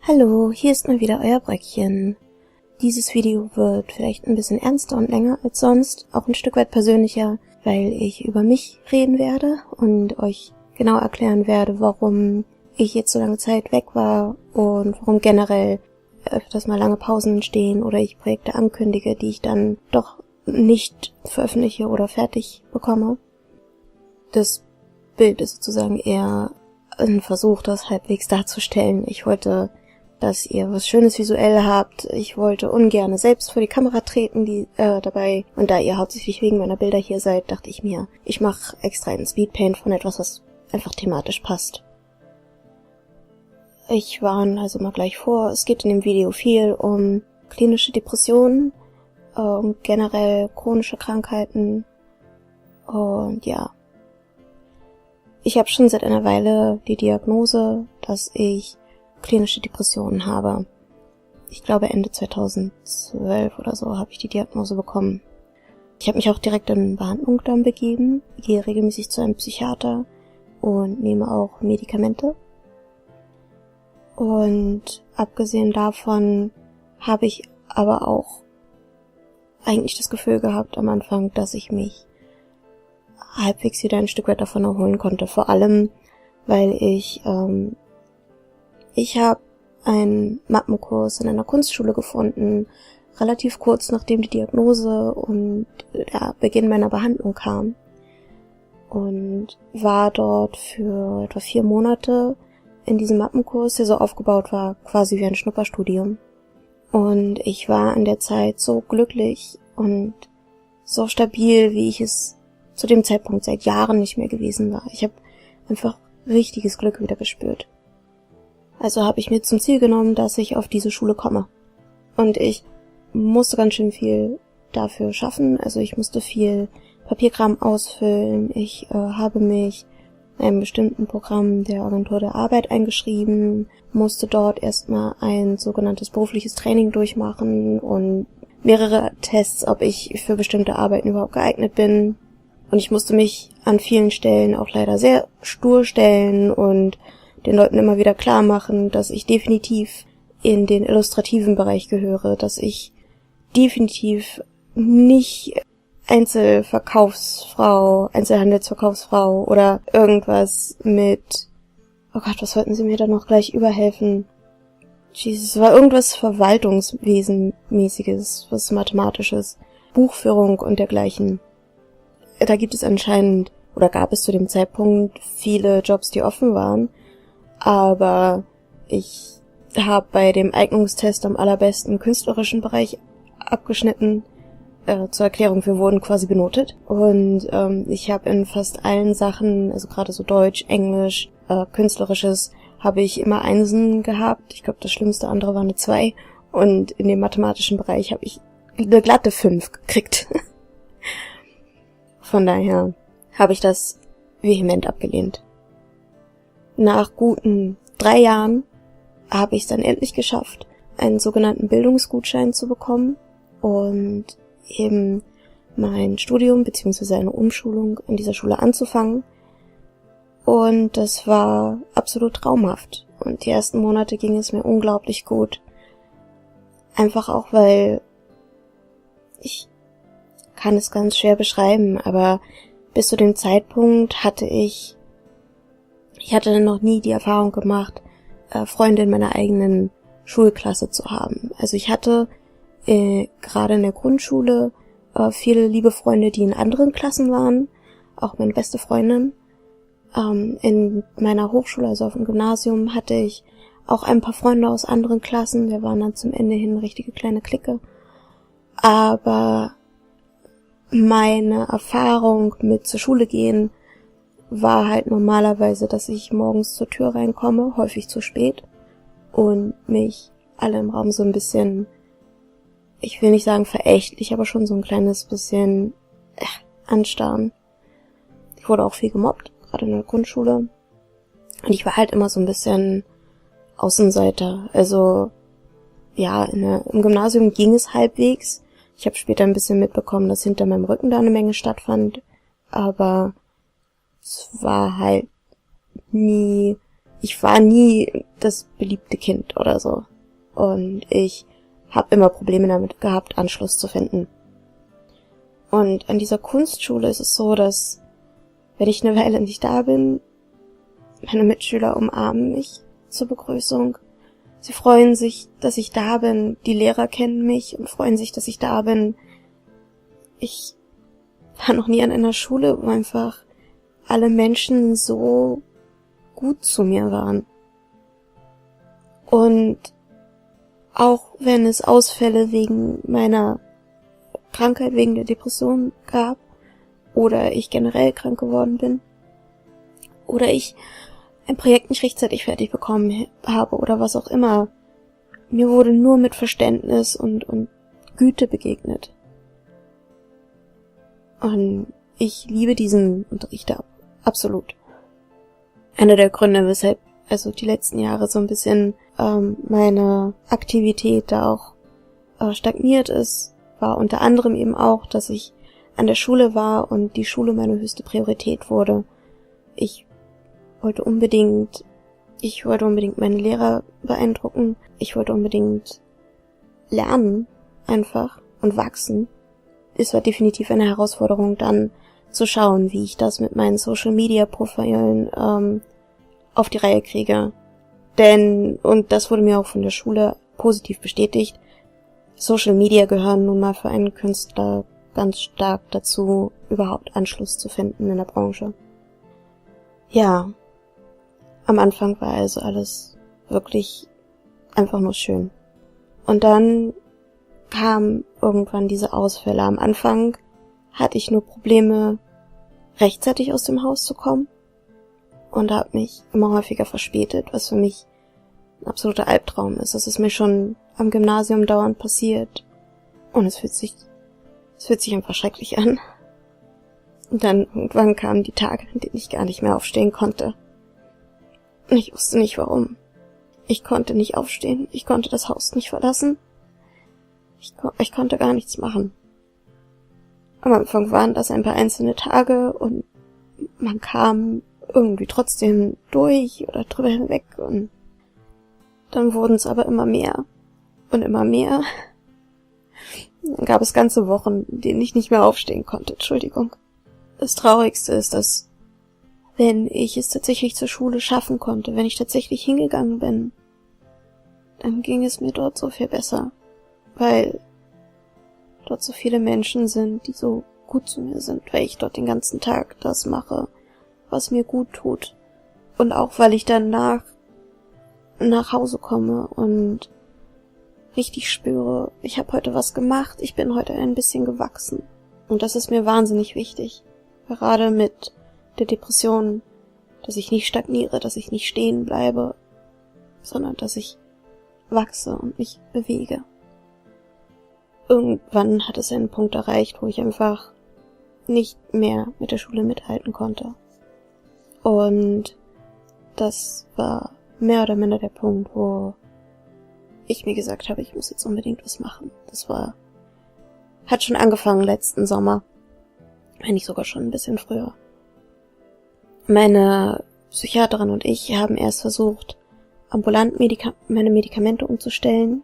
Hallo, hier ist mal wieder euer Bröckchen. Dieses Video wird vielleicht ein bisschen ernster und länger als sonst, auch ein Stück weit persönlicher, weil ich über mich reden werde und euch genau erklären werde, warum ich jetzt so lange Zeit weg war und warum generell öfters mal lange Pausen entstehen oder ich Projekte ankündige, die ich dann doch nicht veröffentliche oder fertig bekomme. Das Bild ist sozusagen eher ein Versuch, das halbwegs darzustellen. Ich wollte, dass ihr was Schönes visuell habt. Ich wollte ungern selbst vor die Kamera treten, dabei. Und da ihr hauptsächlich wegen meiner Bilder hier seid, dachte ich mir, ich mache extra einen Speedpaint von etwas, was einfach thematisch passt. Ich warne also mal gleich vor, es geht in dem Video viel um klinische Depressionen, um generell chronische Krankheiten und ja. Ich habe schon seit einer Weile die Diagnose, dass ich klinische Depressionen habe. Ich glaube Ende 2012 oder so habe ich die Diagnose bekommen. Ich habe mich auch direkt in Behandlung dann begeben, gehe regelmäßig zu einem Psychiater und nehme auch Medikamente. Und abgesehen davon habe ich aber auch eigentlich das Gefühl gehabt am Anfang, dass ich mich halbwegs wieder ein Stück weit davon erholen konnte. Vor allem, weil ich habe einen Mappenkurs in einer Kunstschule gefunden, relativ kurz nachdem die Diagnose und der Beginn meiner Behandlung kam. Und war dort für etwa 4 Monate in diesem Mappenkurs, der so aufgebaut war, quasi wie ein Schnupperstudium. Und ich war in der Zeit so glücklich und so stabil, wie ich es zu dem Zeitpunkt seit Jahren nicht mehr gewesen war. Ich habe einfach richtiges Glück wieder gespürt. Also habe ich mir zum Ziel genommen, dass ich auf diese Schule komme. Und ich musste ganz schön viel dafür schaffen. Also ich musste viel Papierkram ausfüllen. Ich habe mich in einem bestimmten Programm der Agentur der Arbeit eingeschrieben, musste dort erstmal ein sogenanntes berufliches Training durchmachen und mehrere Tests, ob ich für bestimmte Arbeiten überhaupt geeignet bin. Und ich musste mich an vielen Stellen auch leider sehr stur stellen und den Leuten immer wieder klar machen, dass ich definitiv in den illustrativen Bereich gehöre, dass ich definitiv nicht Einzelhandelsverkaufsfrau oder irgendwas mit, oh Gott, was wollten sie mir da noch gleich überhelfen? Jesus, es war irgendwas Verwaltungswesenmäßiges, was Mathematisches, Buchführung und dergleichen. Da gibt es anscheinend, oder gab es zu dem Zeitpunkt viele Jobs, die offen waren, aber ich habe bei dem Eignungstest am allerbesten künstlerischen Bereich abgeschnitten. Zur Erklärung, wir wurden quasi benotet. Und ich habe in fast allen Sachen, also gerade so Deutsch, Englisch, Künstlerisches, habe ich immer Einsen gehabt. Ich glaube, das schlimmste andere war eine 2. Und in dem mathematischen Bereich habe ich eine glatte 5 gekriegt. Von daher habe ich das vehement abgelehnt. Nach guten 3 Jahren habe ich es dann endlich geschafft, einen sogenannten Bildungsgutschein zu bekommen und eben mein Studium bzw. eine Umschulung in dieser Schule anzufangen. Und das war absolut traumhaft. Und die ersten Monate ging es mir unglaublich gut. Einfach auch, weil ich kann es ganz schwer beschreiben, aber bis zu dem Zeitpunkt hatte ich hatte noch nie die Erfahrung gemacht, Freunde in meiner eigenen Schulklasse zu haben. Also ich hatte gerade in der Grundschule viele liebe Freunde, die in anderen Klassen waren, auch meine beste Freundin. In meiner Hochschule, also auf dem Gymnasium, hatte ich auch ein paar Freunde aus anderen Klassen, wir waren dann zum Ende hin eine richtige kleine Clique. Aber meine Erfahrung mit zur Schule gehen war halt normalerweise, dass ich morgens zur Tür reinkomme, häufig zu spät, und mich alle im Raum so ein bisschen, ich will nicht sagen verächtlich, aber schon so ein kleines bisschen anstarren. Ich wurde auch viel gemobbt, gerade in der Grundschule. Und ich war halt immer so ein bisschen Außenseiter. Also ja, im Gymnasium ging es halbwegs. Ich habe später ein bisschen mitbekommen, dass hinter meinem Rücken da eine Menge stattfand. Aber es war halt ich war nie das beliebte Kind oder so. Und ich habe immer Probleme damit gehabt, Anschluss zu finden. Und an dieser Kunstschule ist es so, dass, wenn ich eine Weile nicht da bin, meine Mitschüler umarmen mich zur Begrüßung. Sie freuen sich, dass ich da bin. Die Lehrer kennen mich und freuen sich, dass ich da bin. Ich war noch nie an einer Schule, wo einfach alle Menschen so gut zu mir waren. Und auch wenn es Ausfälle wegen meiner Krankheit, wegen der Depression gab, oder ich generell krank geworden bin, oder ich ein Projekt nicht rechtzeitig fertig bekommen habe oder was auch immer, mir wurde nur mit Verständnis und Güte begegnet. Und ich liebe diesen Unterricht absolut. Einer der Gründe, weshalb also die letzten Jahre so ein bisschen meine Aktivität da auch stagniert ist, war unter anderem eben auch, dass ich an der Schule war und die Schule meine höchste Priorität wurde. Ich wollte unbedingt meine Lehrer beeindrucken. Ich wollte unbedingt lernen, einfach, und wachsen. Es war definitiv eine Herausforderung, dann zu schauen, wie ich das mit meinen Social-Media-Profilen auf die Reihe kriege. Denn, und das wurde mir auch von der Schule positiv bestätigt, Social Media gehören nun mal für einen Künstler ganz stark dazu, überhaupt Anschluss zu finden in der Branche. Ja, am Anfang war also alles wirklich einfach nur schön. Und dann kamen irgendwann diese Ausfälle. Am Anfang hatte ich nur Probleme, rechtzeitig aus dem Haus zu kommen und habe mich immer häufiger verspätet, was für mich ein absoluter Albtraum ist. Das ist mir schon am Gymnasium dauernd passiert und es fühlt sich einfach schrecklich an. Und dann irgendwann kamen die Tage, an denen ich gar nicht mehr aufstehen konnte. Und ich wusste nicht warum. Ich konnte nicht aufstehen, ich konnte das Haus nicht verlassen. Ich konnte gar nichts machen. Am Anfang waren das ein paar einzelne Tage und man kam irgendwie trotzdem durch oder drüber hinweg und dann wurden es aber immer mehr und immer mehr. Dann gab es ganze Wochen, in denen ich nicht mehr aufstehen konnte. Entschuldigung. Das Traurigste ist, dass, wenn ich es tatsächlich zur Schule schaffen konnte, wenn ich tatsächlich hingegangen bin, dann ging es mir dort so viel besser, weil dort so viele Menschen sind, die so gut zu mir sind, weil ich dort den ganzen Tag das mache, was mir gut tut. Und auch, weil ich dann nach Hause komme und richtig spüre, ich habe heute was gemacht, ich bin heute ein bisschen gewachsen. Und das ist mir wahnsinnig wichtig. Gerade mit der Depression, dass ich nicht stagniere, dass ich nicht stehen bleibe, sondern dass ich wachse und mich bewege. Irgendwann hat es einen Punkt erreicht, wo ich einfach nicht mehr mit der Schule mithalten konnte. Und das war mehr oder minder der Punkt, wo ich mir gesagt habe, ich muss jetzt unbedingt was machen. Hat schon angefangen letzten Sommer, wenn nicht sogar schon ein bisschen früher. Meine Psychiaterin und ich haben erst versucht, ambulant meine Medikamente umzustellen.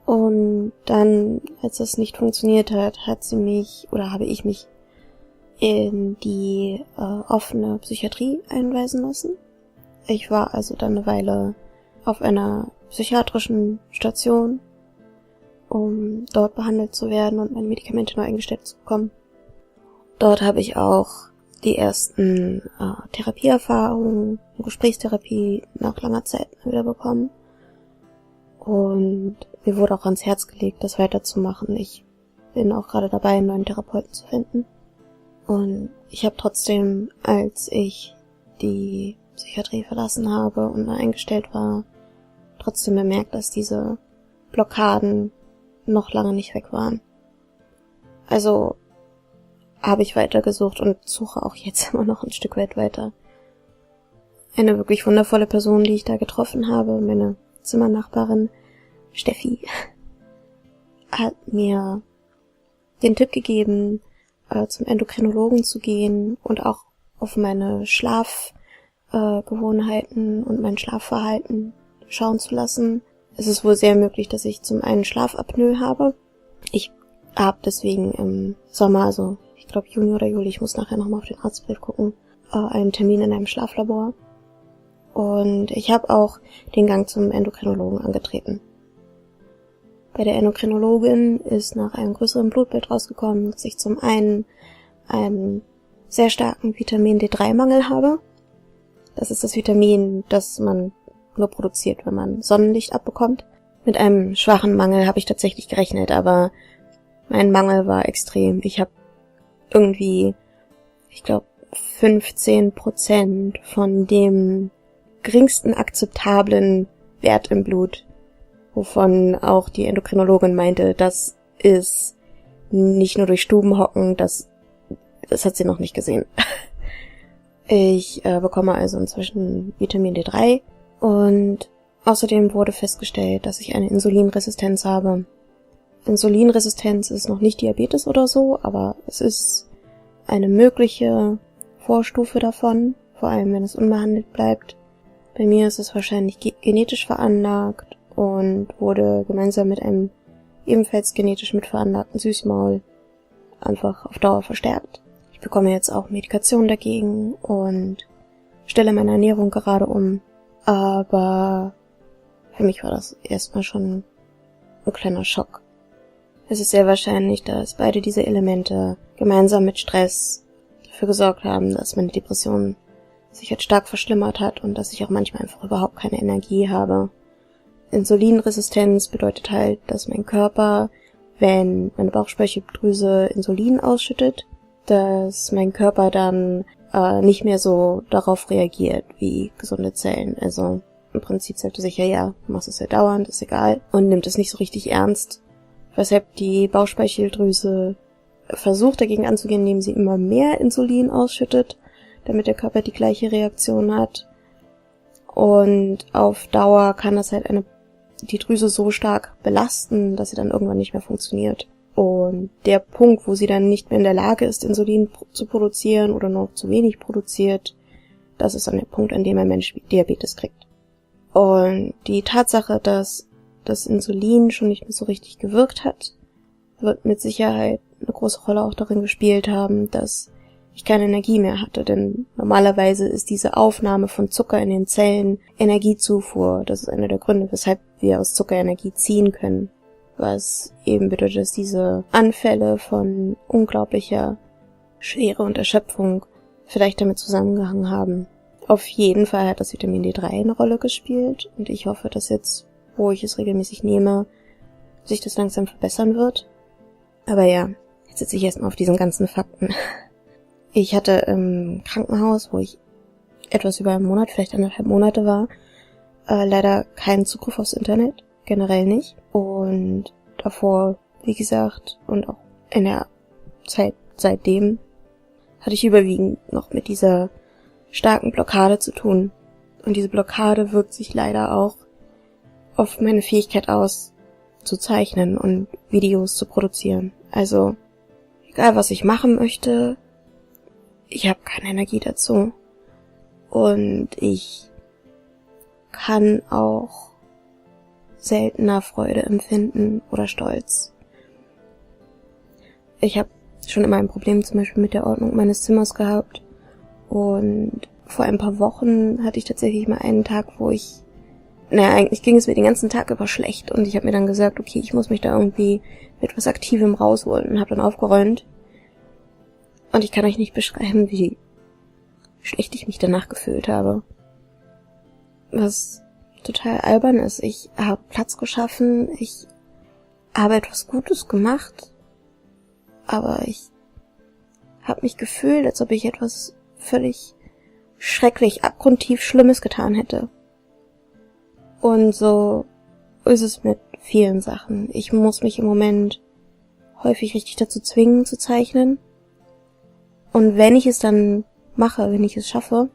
Und dann, als das nicht funktioniert hat, habe ich mich in die offene Psychiatrie einweisen lassen. Ich war also dann eine Weile auf einer psychiatrischen Station, um dort behandelt zu werden und meine Medikamente neu eingestellt zu bekommen. Dort habe ich auch die ersten Therapieerfahrungen, Gesprächstherapie nach langer Zeit wieder bekommen. Und mir wurde auch ans Herz gelegt, das weiterzumachen. Ich bin auch gerade dabei, einen neuen Therapeuten zu finden. Und ich habe trotzdem, als ich die Psychiatrie verlassen habe und neu eingestellt war, trotzdem bemerkt, dass diese Blockaden noch lange nicht weg waren. Also habe ich weitergesucht und suche auch jetzt immer noch ein Stück weit weiter. Eine wirklich wundervolle Person, die ich da getroffen habe, meine Zimmernachbarin Steffi, hat mir den Tipp gegeben, zum Endokrinologen zu gehen und auch auf meine Gewohnheiten und mein Schlafverhalten schauen zu lassen. Es ist wohl sehr möglich, dass ich zum einen Schlafapnoe habe. Ich habe deswegen im Sommer, also ich glaube Juni oder Juli, ich muss nachher nochmal auf den Arztbrief gucken, einen Termin in einem Schlaflabor. Und ich habe auch den Gang zum Endokrinologen angetreten. Bei der Endokrinologin ist nach einem größeren Blutbild rausgekommen, dass ich zum einen einen sehr starken Vitamin D3-Mangel habe. Das ist das Vitamin, das man nur produziert, wenn man Sonnenlicht abbekommt. Mit einem schwachen Mangel habe ich tatsächlich gerechnet, aber mein Mangel war extrem. Ich habe irgendwie, ich glaube, 15% von dem geringsten akzeptablen Wert im Blut, wovon auch die Endokrinologin meinte, das ist nicht nur durch Stubenhocken, das hat sie noch nicht gesehen. Ich bekomme also inzwischen Vitamin D3 und außerdem wurde festgestellt, dass ich eine Insulinresistenz habe. Insulinresistenz ist noch nicht Diabetes oder so, aber es ist eine mögliche Vorstufe davon, vor allem wenn es unbehandelt bleibt. Bei mir ist es wahrscheinlich genetisch veranlagt und wurde gemeinsam mit einem ebenfalls genetisch mit veranlagten Süßmaul einfach auf Dauer verstärkt. Ich bekomme jetzt auch Medikation dagegen und stelle meine Ernährung gerade um, aber für mich war das erstmal schon ein kleiner Schock. Es ist sehr wahrscheinlich, dass beide diese Elemente gemeinsam mit Stress dafür gesorgt haben, dass meine Depression sich jetzt stark verschlimmert hat und dass ich auch manchmal einfach überhaupt keine Energie habe. Insulinresistenz bedeutet halt, dass mein Körper, wenn meine Bauchspeicheldrüse Insulin ausschüttet, dass mein Körper dann nicht mehr so darauf reagiert wie gesunde Zellen. Also im Prinzip sagt er sich, ja, du machst es ja dauernd, ist egal, und nimmt es nicht so richtig ernst, weshalb die Bauchspeicheldrüse versucht dagegen anzugehen, indem sie immer mehr Insulin ausschüttet, damit der Körper die gleiche Reaktion hat. Und auf Dauer kann das halt die Drüse so stark belasten, dass sie dann irgendwann nicht mehr funktioniert. Und der Punkt, wo sie dann nicht mehr in der Lage ist, Insulin zu produzieren oder noch zu wenig produziert, das ist dann der Punkt, an dem ein Mensch Diabetes kriegt. Und die Tatsache, dass das Insulin schon nicht mehr so richtig gewirkt hat, wird mit Sicherheit eine große Rolle auch darin gespielt haben, dass ich keine Energie mehr hatte, denn normalerweise ist diese Aufnahme von Zucker in den Zellen Energiezufuhr. Das ist einer der Gründe, weshalb wir aus Zucker Energie ziehen können, was eben bedeutet, dass diese Anfälle von unglaublicher Schwere und Erschöpfung vielleicht damit zusammengehangen haben. Auf jeden Fall hat das Vitamin D3 eine Rolle gespielt und ich hoffe, dass jetzt, wo ich es regelmäßig nehme, sich das langsam verbessern wird. Aber ja, jetzt sitze ich erstmal auf diesen ganzen Fakten. Ich hatte im Krankenhaus, wo ich etwas über einen Monat, vielleicht 1,5 Monate war, leider keinen Zugriff aufs Internet, generell nicht. Und davor, wie gesagt, und auch in der Zeit seitdem, hatte ich überwiegend noch mit dieser starken Blockade zu tun. Und diese Blockade wirkt sich leider auch auf meine Fähigkeit aus, zu zeichnen und Videos zu produzieren. Also, egal was ich machen möchte, ich habe keine Energie dazu. Und ich kann auch seltener Freude empfinden oder Stolz. Ich habe schon immer ein Problem zum Beispiel mit der Ordnung meines Zimmers gehabt. Und vor ein paar Wochen hatte ich tatsächlich mal einen Tag, wo eigentlich ging es mir den ganzen Tag über schlecht. Und ich habe mir dann gesagt, okay, ich muss mich da irgendwie mit was Aktivem rausholen und habe dann aufgeräumt. Und ich kann euch nicht beschreiben, wie schlecht ich mich danach gefühlt habe. Was total albern ist. Ich habe Platz geschaffen, ich habe etwas Gutes gemacht, aber ich habe mich gefühlt, als ob ich etwas völlig schrecklich, abgrundtief Schlimmes getan hätte. Und so ist es mit vielen Sachen. Ich muss mich im Moment häufig richtig dazu zwingen, zu zeichnen. Und wenn ich es dann mache, wenn ich es schaffe,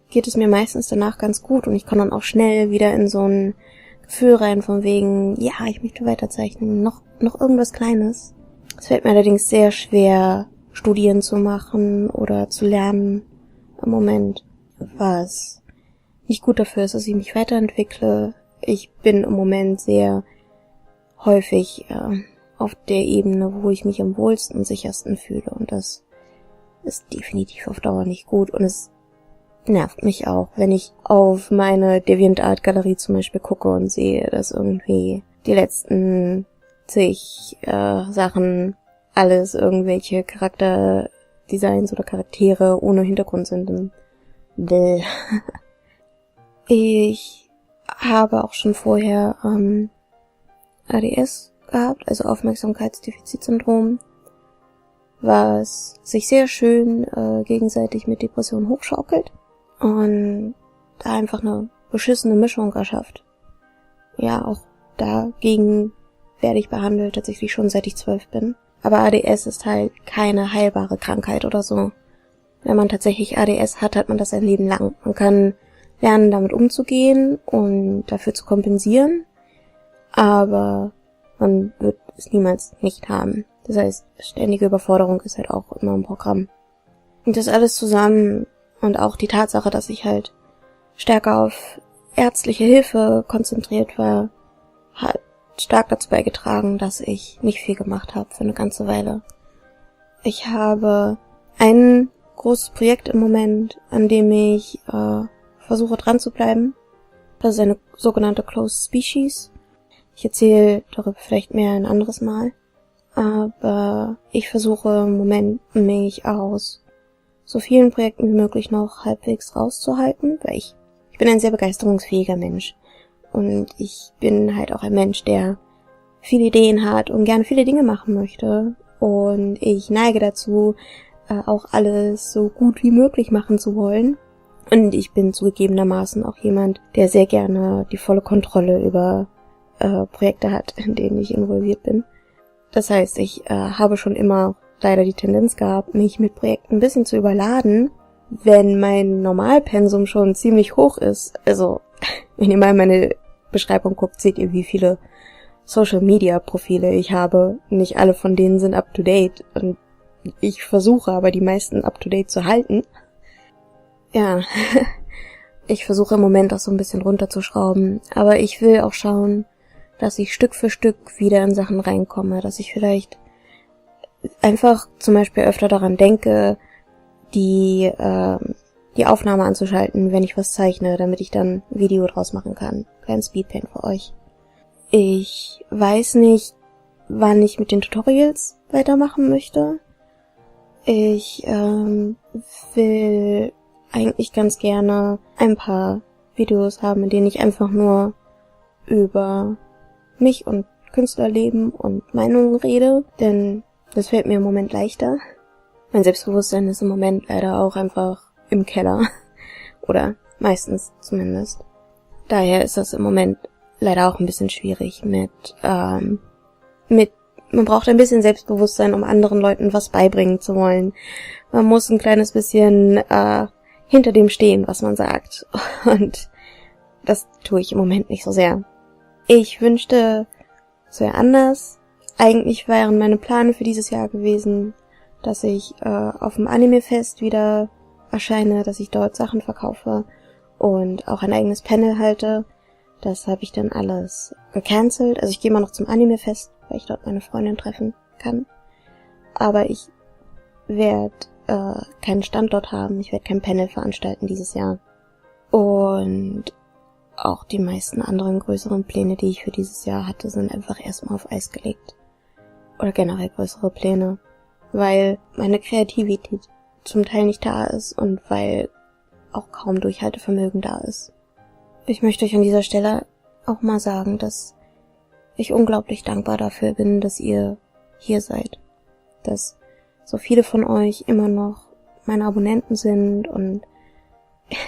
geht es mir meistens danach ganz gut und ich komme dann auch schnell wieder in so ein Gefühl rein von wegen, ja, ich möchte weiterzeichnen, noch irgendwas Kleines. Es fällt mir allerdings sehr schwer, Studien zu machen oder zu lernen im Moment. was nicht gut dafür ist, dass ich mich weiterentwickle. Ich bin im Moment sehr häufig auf der Ebene, wo ich mich am wohlsten und sichersten fühle, und das ist definitiv auf Dauer nicht gut, und es nervt mich auch, wenn ich auf meine DeviantArt-Galerie zum Beispiel gucke und sehe, dass irgendwie die letzten zig Sachen alles irgendwelche Charakterdesigns oder Charaktere ohne Hintergrund sind. Ich habe auch schon vorher ADS gehabt, also Aufmerksamkeitsdefizitsyndrom, was sich sehr schön gegenseitig mit Depressionen hochschaukelt und da einfach eine beschissene Mischung erschafft. Ja, auch dagegen werde ich behandelt, tatsächlich schon seit ich 12 bin. Aber ADS ist halt keine heilbare Krankheit oder so. Wenn man tatsächlich ADS hat, hat man das ein Leben lang. Man kann lernen, damit umzugehen und dafür zu kompensieren, aber man wird es niemals nicht haben. Das heißt, ständige Überforderung ist halt auch immer ein Programm. Und das alles zusammen und auch die Tatsache, dass ich halt stärker auf ärztliche Hilfe konzentriert war, hat stark dazu beigetragen, dass ich nicht viel gemacht habe für eine ganze Weile. Ich habe ein großes Projekt im Moment, an dem ich versuche dran zu bleiben. Das ist eine sogenannte Closed Species. Ich erzähle darüber vielleicht mehr ein anderes Mal. Aber ich versuche im Moment, mich aus so vielen Projekten wie möglich noch halbwegs rauszuhalten, weil ich bin ein sehr begeisterungsfähiger Mensch. Und ich bin halt auch ein Mensch, der viele Ideen hat und gerne viele Dinge machen möchte. Und ich neige dazu, auch alles so gut wie möglich machen zu wollen. Und ich bin zugegebenermaßen auch jemand, der sehr gerne die volle Kontrolle über Projekte hat, in denen ich involviert bin. Das heißt, ich habe schon immer leider die Tendenz gehabt, mich mit Projekten ein bisschen zu überladen, wenn mein Normalpensum schon ziemlich hoch ist. Also, wenn ihr mal in meine Beschreibung guckt, seht ihr, wie viele Social-Media-Profile ich habe. Nicht alle von denen sind up-to-date und ich versuche aber die meisten up-to-date zu halten. Ja, ich versuche im Moment auch so ein bisschen runterzuschrauben, aber ich will auch schauen, dass ich Stück für Stück wieder in Sachen reinkomme, dass ich vielleicht einfach zum Beispiel öfter daran denke, die Aufnahme anzuschalten, wenn ich was zeichne, damit ich dann ein Video draus machen kann. Kleinen Speedpaint für euch. Ich weiß nicht, wann ich mit den Tutorials weitermachen möchte. Ich will eigentlich ganz gerne ein paar Videos haben, in denen ich einfach nur über mich und Künstlerleben und Meinungen rede, denn das fällt mir im Moment leichter. Mein Selbstbewusstsein ist im Moment leider auch einfach im Keller. Oder meistens zumindest. Daher ist das im Moment leider auch ein bisschen schwierig man braucht ein bisschen Selbstbewusstsein, um anderen Leuten was beibringen zu wollen. Man muss ein kleines bisschen hinter dem stehen, was man sagt. Und das tue ich im Moment nicht so sehr. Ich wünschte, es wäre anders. Eigentlich wären meine Pläne für dieses Jahr gewesen, dass ich auf dem Anime-Fest wieder erscheine, dass ich dort Sachen verkaufe und auch ein eigenes Panel halte. Das habe ich dann alles gecancelt. Also ich gehe mal noch zum Anime-Fest, weil ich dort meine Freundin treffen kann. Aber ich werde keinen Stand dort haben. Ich werde kein Panel veranstalten dieses Jahr. Und auch die meisten anderen größeren Pläne, die ich für dieses Jahr hatte, sind einfach erstmal auf Eis gelegt. Oder generell größere Pläne. Weil meine Kreativität zum Teil nicht da ist und weil auch kaum Durchhaltevermögen da ist. Ich möchte euch an dieser Stelle auch mal sagen, dass ich unglaublich dankbar dafür bin, dass ihr hier seid. Dass so viele von euch immer noch meine Abonnenten sind und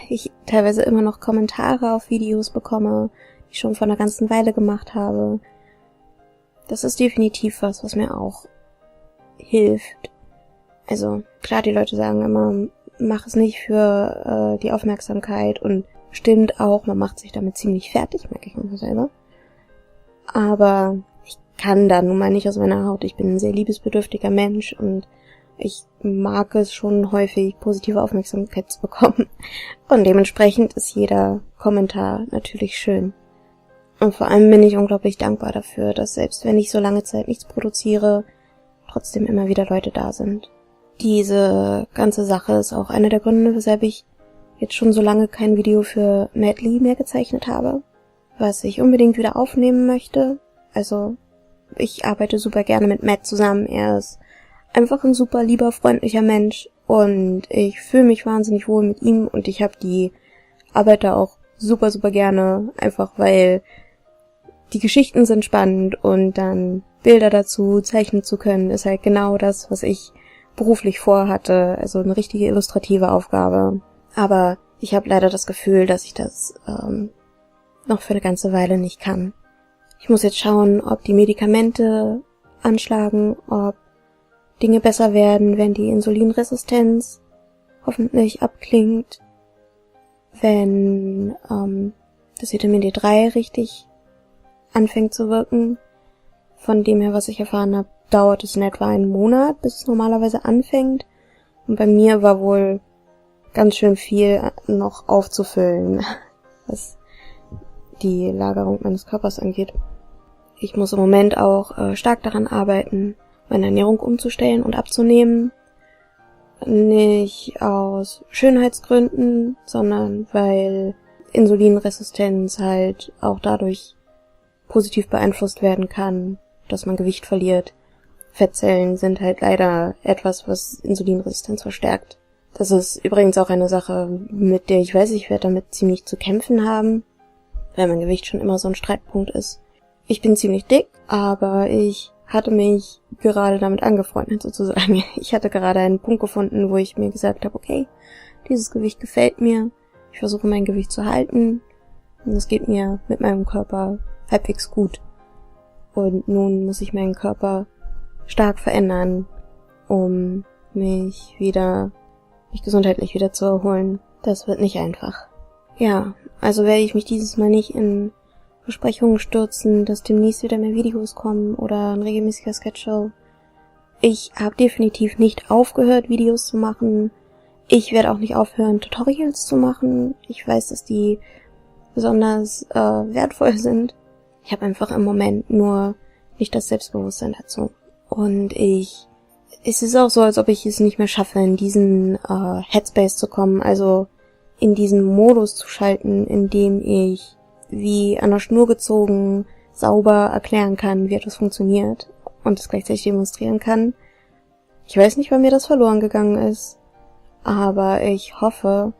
ich teilweise immer noch Kommentare auf Videos bekomme, die ich schon vor einer ganzen Weile gemacht habe. Das ist definitiv was mir auch hilft. Also klar, die Leute sagen immer, mach es nicht für die Aufmerksamkeit und stimmt auch, man macht sich damit ziemlich fertig, merke ich mir selber. Aber ich kann da nun mal nicht aus meiner Haut. Ich bin ein sehr liebesbedürftiger Mensch und Ich mag es schon häufig, positive Aufmerksamkeit zu bekommen. Und dementsprechend ist jeder Kommentar natürlich schön. Und vor allem bin ich unglaublich dankbar dafür, dass selbst wenn ich so lange Zeit nichts produziere, trotzdem immer wieder Leute da sind. Diese ganze Sache ist auch einer der Gründe, weshalb ich jetzt schon so lange kein Video für Matt Lee mehr gezeichnet habe, was ich unbedingt wieder aufnehmen möchte. Also, ich arbeite super gerne mit Matt zusammen. Er ist einfach ein super lieber, freundlicher Mensch und ich fühle mich wahnsinnig wohl mit ihm und ich habe die Arbeit da auch super, super gerne, einfach weil die Geschichten sind spannend und dann Bilder dazu zeichnen zu können, ist halt genau das, was ich beruflich vorhatte, also eine richtige illustrative Aufgabe. Aber ich habe leider das Gefühl, dass ich das noch für eine ganze Weile nicht kann. Ich muss jetzt schauen, ob die Medikamente anschlagen, ob Dinge besser werden, wenn die Insulinresistenz hoffentlich abklingt, wenn das Vitamin D3 richtig anfängt zu wirken. Von dem her, was ich erfahren habe, dauert es in etwa einen Monat, bis es normalerweise anfängt. Und bei mir war wohl ganz schön viel noch aufzufüllen, was die Lagerung meines Körpers angeht. Ich muss im Moment auch stark daran arbeiten, meine Ernährung umzustellen und abzunehmen. Nicht aus Schönheitsgründen, sondern weil Insulinresistenz halt auch dadurch positiv beeinflusst werden kann, dass man Gewicht verliert. Fettzellen sind halt leider etwas, was Insulinresistenz verstärkt. Das ist übrigens auch eine Sache, mit der ich weiß, ich werde damit ziemlich zu kämpfen haben, weil mein Gewicht schon immer so ein Streitpunkt ist. Ich bin ziemlich dick, aber ich hatte mich gerade damit angefreundet sozusagen. Ich hatte gerade einen Punkt gefunden, wo ich mir gesagt habe, okay, dieses Gewicht gefällt mir, ich versuche mein Gewicht zu halten und es geht mir mit meinem Körper halbwegs gut. Und nun muss ich meinen Körper stark verändern, um mich gesundheitlich wieder zu erholen. Das wird nicht einfach. Ja, also werde ich mich dieses Mal nicht in Versprechungen stürzen, dass demnächst wieder mehr Videos kommen oder ein regelmäßiger Sketchshow. Ich habe definitiv nicht aufgehört, Videos zu machen. Ich werde auch nicht aufhören, Tutorials zu machen. Ich weiß, dass die besonders wertvoll sind. Ich habe einfach im Moment nur nicht das Selbstbewusstsein dazu. Und es ist auch so, als ob ich es nicht mehr schaffe, in diesen Headspace zu kommen, also in diesen Modus zu schalten, in dem ich wie an der Schnur gezogen sauber erklären kann, wie etwas funktioniert und es gleichzeitig demonstrieren kann. Ich weiß nicht, wann mir das verloren gegangen ist, aber ich hoffe,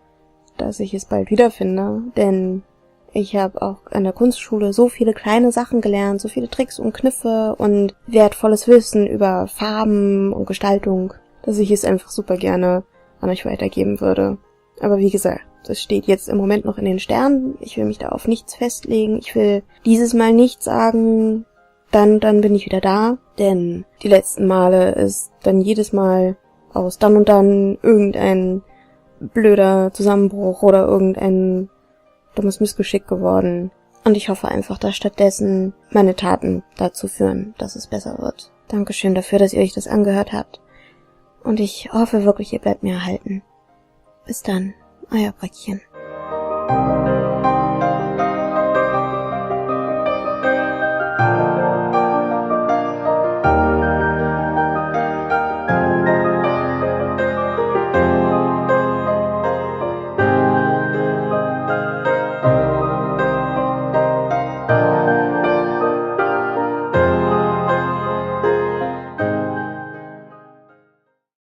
dass ich es bald wiederfinde, denn ich habe auch an der Kunstschule so viele kleine Sachen gelernt, so viele Tricks und Kniffe und wertvolles Wissen über Farben und Gestaltung, dass ich es einfach super gerne an euch weitergeben würde. Aber wie gesagt, das steht jetzt im Moment noch in den Sternen. Ich will mich da auf nichts festlegen. Ich will dieses Mal nicht sagen, dann bin ich wieder da. Denn die letzten Male ist dann jedes Mal aus dann und dann irgendein blöder Zusammenbruch oder irgendein dummes Missgeschick geworden. Und ich hoffe einfach, dass stattdessen meine Taten dazu führen, dass es besser wird. Dankeschön dafür, dass ihr euch das angehört habt. Und ich hoffe wirklich, ihr bleibt mir erhalten. Bis dann, euer Bröckchen.